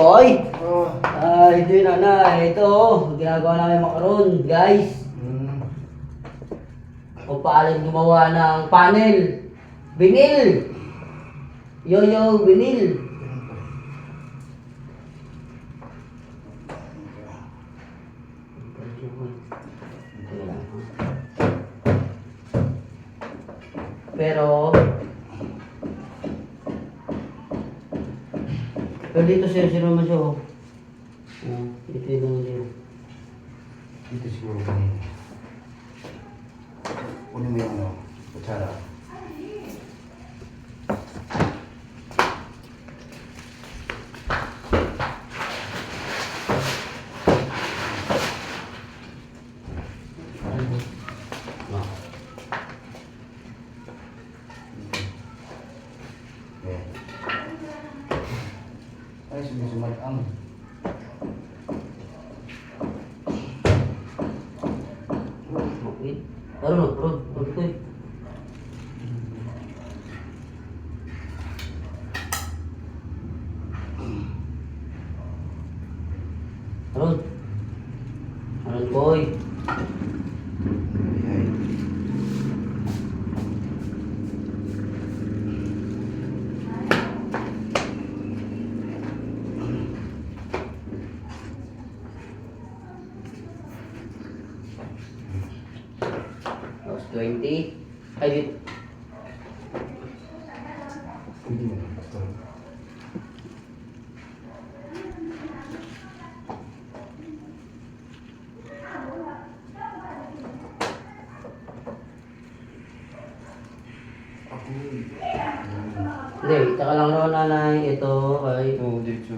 Boy! Oh. Ito yun, nanay. Ito, ginagawa namin makaroon, guys. O paano gumawa ng panel. Binil! Yo, binil! Pero dito sir, sino naman siya oh. Dito yung naman siya. Dito siguro kanina. Kunin mo yung ano, kutsara. Ay, sumisumat ang. Okay. Taruh, betul. Taruh, boy. Tapos 20. Ay, dito. Hindi mo na ito. Hindi, taka lang naman nanay. Ito ay... Ito, dito.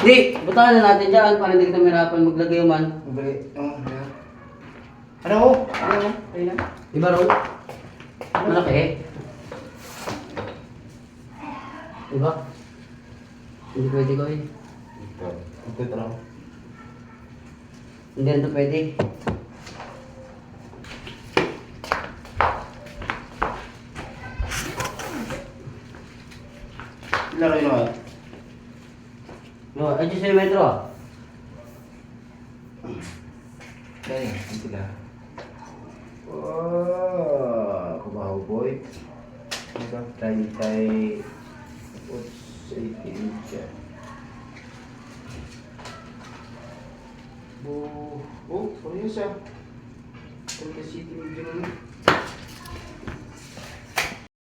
Hindi! Butahan na natin dyan para hindi kita mahirapan maglagay man. Magbalik. Ano? Ano? Ayun na. Di ba, Ron? Malaki. Diba? Hindi pwede ko eh. Ito lang. Hindi na ito pwede. Laro yun naman. No, ay sa'yo metro ah. Dali, ito lang. Oh, kumahaw boy. Ito, tayo. Oops, 18 siya. Oh, ano yun siya? Ito City Medium.